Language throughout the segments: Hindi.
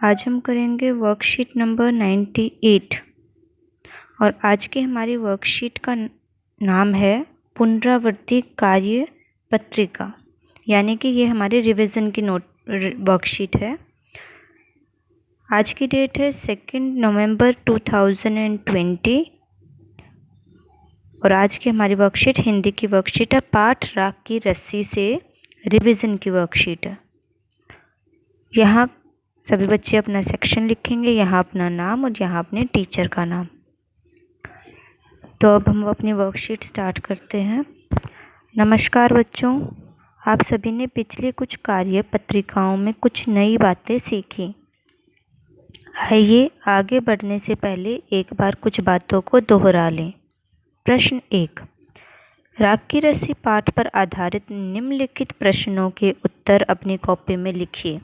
आज हम करेंगे वर्कशीट नंबर 98 और आज की हमारी वर्कशीट का नाम है पुनरावृत्ति कार्य पत्रिका, यानी कि ये हमारे रिवीजन की वर्कशीट है। आज की डेट है 2 नवंबर 2020 और आज की हमारी वर्कशीट हिंदी की वर्कशीट है। पाठ राख की रस्सी से रिवीजन की वर्कशीट है। यहाँ सभी बच्चे अपना सेक्शन लिखेंगे, यहाँ अपना नाम और यहाँ अपने टीचर का नाम। तो अब हम अपनी वर्कशीट स्टार्ट करते हैं। नमस्कार बच्चों, आप सभी ने पिछले कुछ कार्य पत्रिकाओं में कुछ नई बातें सीखी। आइए आगे बढ़ने से पहले एक बार कुछ बातों को दोहरा लें। प्रश्न 1, राख की रस्सी पाठ पर आधारित निम्नलिखित प्रश्नों के उत्तर अपनी कॉपी में लिखिए,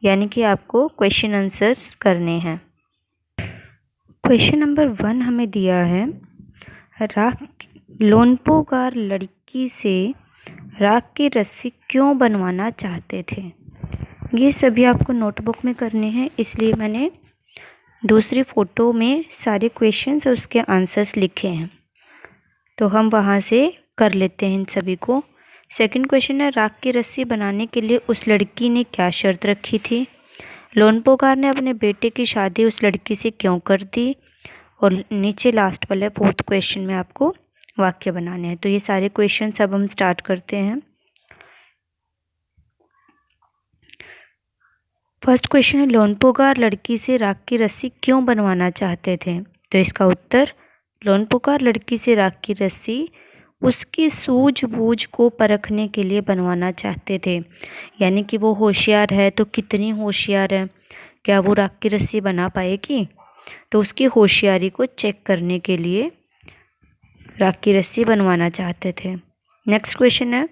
यानी कि आपको क्वेश्चन आंसर्स करने हैं। क्वेश्चन नंबर 1 हमें दिया है, लोनपोगार लड़की से राख की रस्सी क्यों बनवाना चाहते थे। ये सभी आपको नोटबुक में करने हैं, इसलिए मैंने दूसरी फ़ोटो में सारे क्वेश्चंस और उसके आंसर्स लिखे हैं, तो हम वहाँ से कर लेते हैं इन सभी को। सेकंड क्वेश्चन है, राख की रस्सी बनाने के लिए उस लड़की ने क्या शर्त रखी थी। लोनपोगार ने अपने बेटे की शादी उस लड़की से क्यों कर दी। और नीचे लास्ट वाले फोर्थ क्वेश्चन में आपको वाक्य बनाने हैं। तो ये सारे क्वेश्चन अब हम स्टार्ट करते हैं। फर्स्ट क्वेश्चन है, लोनपोगार लड़की से राख की रस्सी क्यों बनवाना चाहते थे। तो इसका उत्तर, लोनपोगार लड़की से राख की रस्सी उसकी सूझबूझ को परखने के लिए बनवाना चाहते थे, यानी कि वो होशियार है तो कितनी होशियार है, क्या वो राख की रस्सी बना पाएगी। तो उसकी होशियारी को चेक करने के लिए राख की रस्सी बनवाना चाहते थे। नेक्स्ट क्वेश्चन है,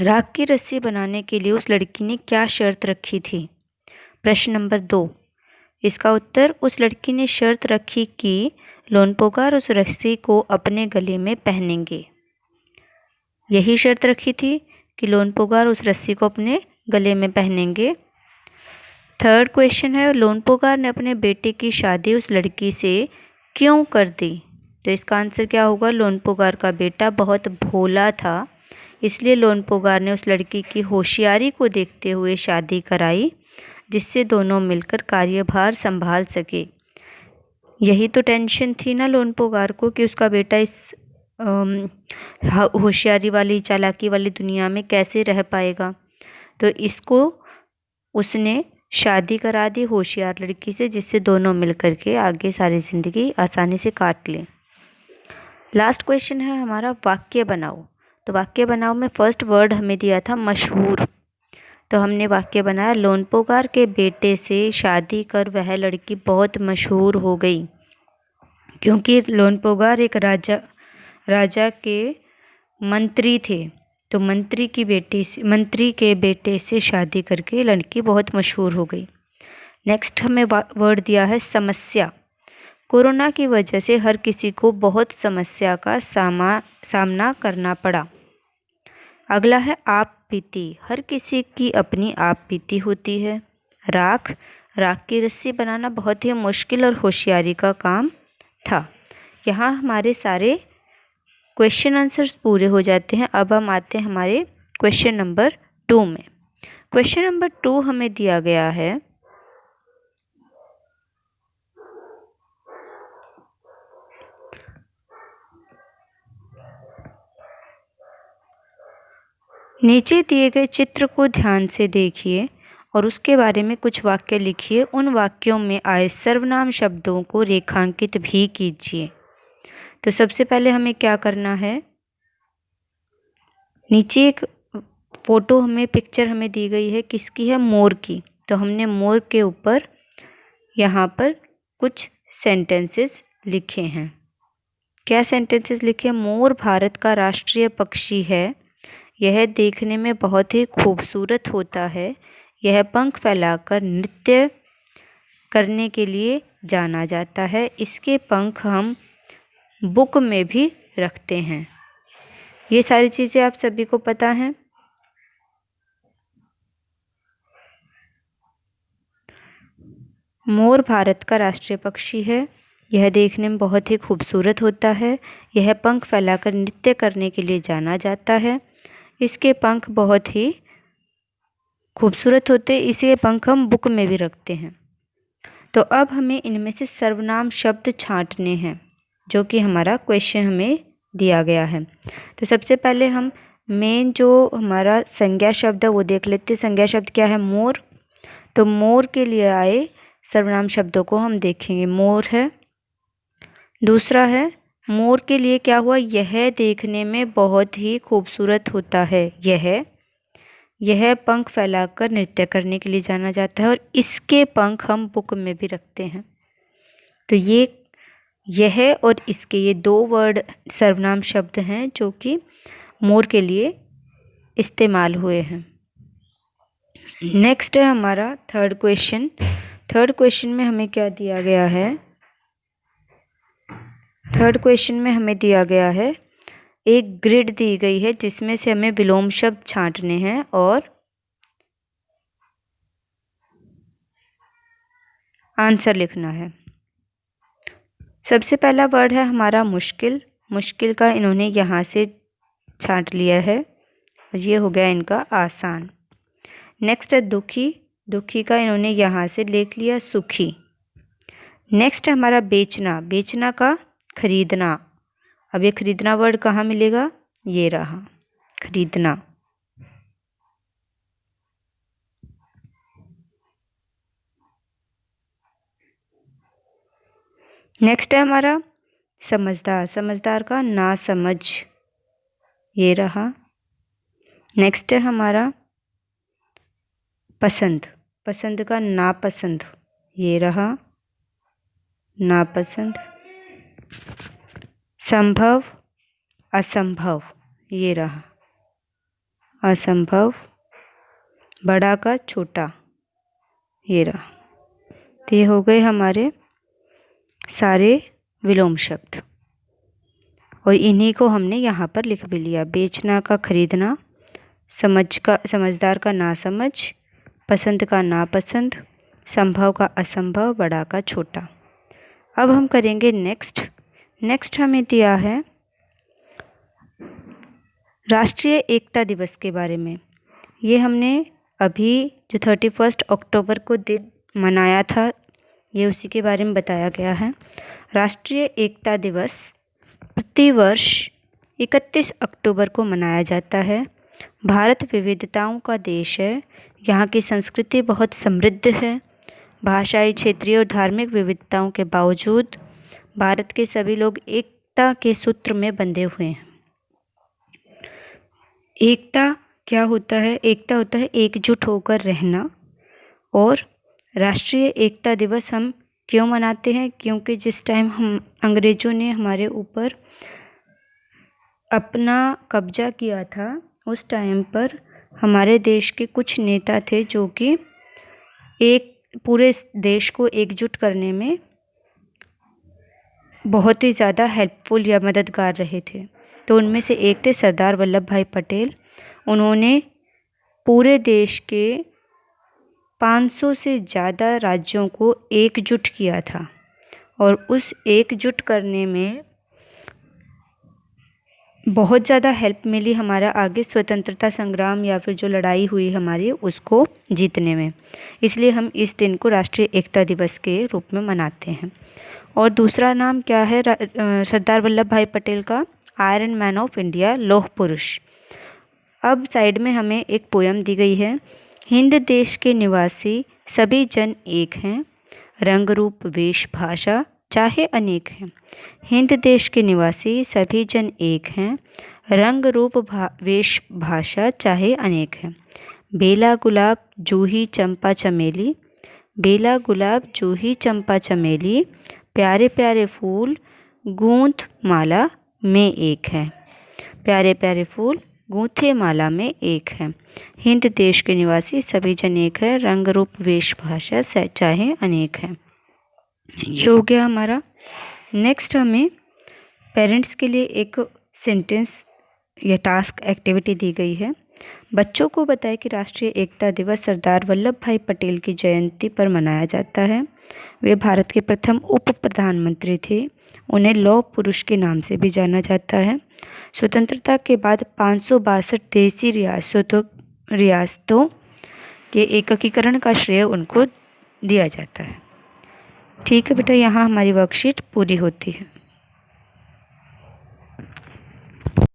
राख की रस्सी बनाने के लिए उस लड़की ने क्या शर्त रखी थी। प्रश्न नंबर 2, इसका उत्तर, उस लड़की ने शर्त रखी कि लोनपोगार उस रस्सी को अपने गले में पहनेंगे। यही शर्त रखी थी कि लोनपोगार उस रस्सी को अपने गले में पहनेंगे। थर्ड क्वेश्चन है, लोनपोगार ने अपने बेटे की शादी उस लड़की से क्यों कर दी। तो इसका आंसर क्या होगा, लोनपोगार का बेटा बहुत भोला था, इसलिए लोनपोगार ने उस लड़की की होशियारी को देखते हुए शादी कराई, जिससे दोनों मिलकर कार्यभार संभाल सके। यही तो टेंशन थी ना लोनपोगार को कि उसका बेटा इस होशियारी वाली चालाकी वाली दुनिया में कैसे रह पाएगा। तो इसको उसने शादी करा दी होशियार लड़की से, जिससे दोनों मिलकर के आगे सारी ज़िंदगी आसानी से काट लें। लास्ट क्वेश्चन है हमारा, वाक्य बनाओ। तो वाक्य बनाओ में फर्स्ट वर्ड हमें दिया था मशहूर, तो हमने वाक्य बनाया, लोनपोगार के बेटे से शादी कर वह लड़की बहुत मशहूर हो गई, क्योंकि लोनपोगार एक राजा के मंत्री थे, तो मंत्री के बेटे से शादी करके लड़की बहुत मशहूर हो गई। नेक्स्ट हमें वर्ड दिया है समस्या। कोरोना की वजह से हर किसी को बहुत समस्या का सामना करना पड़ा। अगला है आप बीती, हर किसी की अपनी आप बीती होती है। राख की रस्सी बनाना बहुत ही मुश्किल और होशियारी का काम था। यहाँ हमारे सारे क्वेश्चन आंसर्स पूरे हो जाते हैं। अब हम आते हैं हमारे क्वेश्चन नंबर 2 में। क्वेश्चन नंबर 2 हमें दिया गया है, नीचे दिए गए चित्र को ध्यान से देखिए और उसके बारे में कुछ वाक्य लिखिए। उन वाक्यों में आए सर्वनाम शब्दों को रेखांकित भी कीजिए। तो सबसे पहले हमें क्या करना है, नीचे एक फोटो पिक्चर हमें दी गई है, किसकी है, मोर की। तो हमने मोर के ऊपर यहाँ पर कुछ सेंटेंसेस लिखे हैं। क्या सेंटेंसेस लिखे, मोर भारत का राष्ट्रीय पक्षी है, यह देखने में बहुत ही खूबसूरत होता है, यह पंख फैलाकर नृत्य करने के लिए जाना जाता है, इसके पंख हम बुक में भी रखते हैं। ये सारी चीज़ें आप सभी को पता हैं। मोर भारत का राष्ट्रीय पक्षी है। यह देखने में बहुत ही खूबसूरत होता है। यह पंख फैलाकर नृत्य करने के लिए जाना जाता है। इसके पंख बहुत ही खूबसूरत होते हैं, इसलिए पंख हम बुक में भी रखते हैं। तो अब हमें इनमें से सर्वनाम शब्द छांटने हैं, जो कि हमारा क्वेश्चन हमें दिया गया है। तो सबसे पहले हम मेन जो हमारा संज्ञा शब्द है वो देख लेते हैं। संज्ञा शब्द क्या है? मोर। तो मोर के लिए आए सर्वनाम शब्दों को हम देखेंगे। मोर है। दूसरा है मोर के लिए क्या हुआ? यह देखने में बहुत ही खूबसूरत होता है। यह पंख फैलाकर नृत्य करने के लिए जाना जाता है, और इसके पंख हम बुक में भी रखते हैं। तो यह और इसके ये दो वर्ड सर्वनाम शब्द हैं जो कि मोर के लिए इस्तेमाल हुए हैं। नेक्स्ट है हमारा थर्ड क्वेश्चन। थर्ड क्वेश्चन में हमें क्या दिया गया है? थर्ड क्वेश्चन में हमें दिया गया है, एक ग्रिड दी गई है जिसमें से हमें विलोम शब्द छांटने हैं और आंसर लिखना है। सबसे पहला वर्ड है हमारा मुश्किल। मुश्किल का इन्होंने यहाँ से छांट लिया है, और ये हो गया इनका आसान। नेक्स्ट है दुखी। दुखी का इन्होंने यहाँ से लिख लिया सुखी। नेक्स्ट है हमारा बेचना। बेचना का खरीदना। अब ये खरीदना वर्ड कहाँ मिलेगा? ये रहा, खरीदना। नेक्स्ट है हमारा समझदार। समझदार का ना समझ, ये रहा। नेक्स्ट है हमारा पसंद। पसंद का नापसंद, ये रहा, नापसंद। संभव असंभव, ये रहा, असंभव। बड़ा का छोटा, ये रहा। तो ये हो गए हमारे सारे विलोम शब्द, और इन्हीं को हमने यहाँ पर लिख भी लिया। बेचना का खरीदना, समझदार का नासमझ, पसंद का नापसंद, संभव का असंभव, बड़ा का छोटा। अब हम करेंगे नेक्स्ट हमें दिया है राष्ट्रीय एकता दिवस के बारे में। ये हमने अभी जो 31 अक्टूबर को दिन मनाया था, ये उसी के बारे में बताया गया है। राष्ट्रीय एकता दिवस प्रतिवर्ष 31 अक्टूबर को मनाया जाता है। भारत विविधताओं का देश है। यहाँ की संस्कृति बहुत समृद्ध है। भाषाई, क्षेत्रीय और धार्मिक विविधताओं के बावजूद भारत के सभी लोग एकता के सूत्र में बंधे हुए हैं। एकता क्या होता है? एकता होता है एकजुट होकर रहना। और राष्ट्रीय एकता दिवस हम क्यों मनाते हैं? क्योंकि जिस टाइम हम अंग्रेज़ों ने हमारे ऊपर अपना कब्जा किया था, उस टाइम पर हमारे देश के कुछ नेता थे जो कि एक पूरे देश को एकजुट करने में बहुत ही ज़्यादा हेल्पफुल या मददगार रहे थे। तो उनमें से एक थे सरदार वल्लभ भाई पटेल। उन्होंने पूरे देश के 500 से ज़्यादा राज्यों को एकजुट किया था, और उस एकजुट करने में बहुत ज़्यादा हेल्प मिली हमारा आगे स्वतंत्रता संग्राम या फिर जो लड़ाई हुई हमारी उसको जीतने में। इसलिए हम इस दिन को राष्ट्रीय एकता दिवस के रूप में मनाते हैं। और दूसरा नाम क्या है सरदार वल्लभ भाई पटेल का? आयरन मैन ऑफ इंडिया, लौह पुरुष। अब साइड में हमें एक पोयम दी गई है। हिंद देश के निवासी सभी जन एक हैं, रंग रूप वेश भाषा चाहे अनेक हैं। हिंद देश के निवासी सभी जन एक हैं, रंग रूप वेश भाषा चाहे अनेक हैं। बेला गुलाब जूही चंपा चमेली, बेला गुलाब जूही चंपा चमेली, प्यारे प्यारे फूल गूंथ माला में एक है। प्यारे प्यारे फूल गूंथे माला में एक है। हिंद देश के निवासी सभी जन एक है, रंग रूप वेश भाषा चाहे अनेक है। ये हो गया हमारा। नेक्स्ट हमें पेरेंट्स के लिए एक सेंटेंस या टास्क एक्टिविटी दी गई है। बच्चों को बताएं कि राष्ट्रीय एकता दिवस सरदार वल्लभ भाई पटेल की जयंती पर मनाया जाता है। वे भारत के प्रथम उप प्रधानमंत्री थे। उन्हें लौह पुरुष के नाम से भी जाना जाता है। स्वतंत्रता के बाद 562 देसी रियासतों के एकीकरण का श्रेय उनको दिया जाता है। ठीक है बेटा, यहाँ हमारी वर्कशीट पूरी होती है।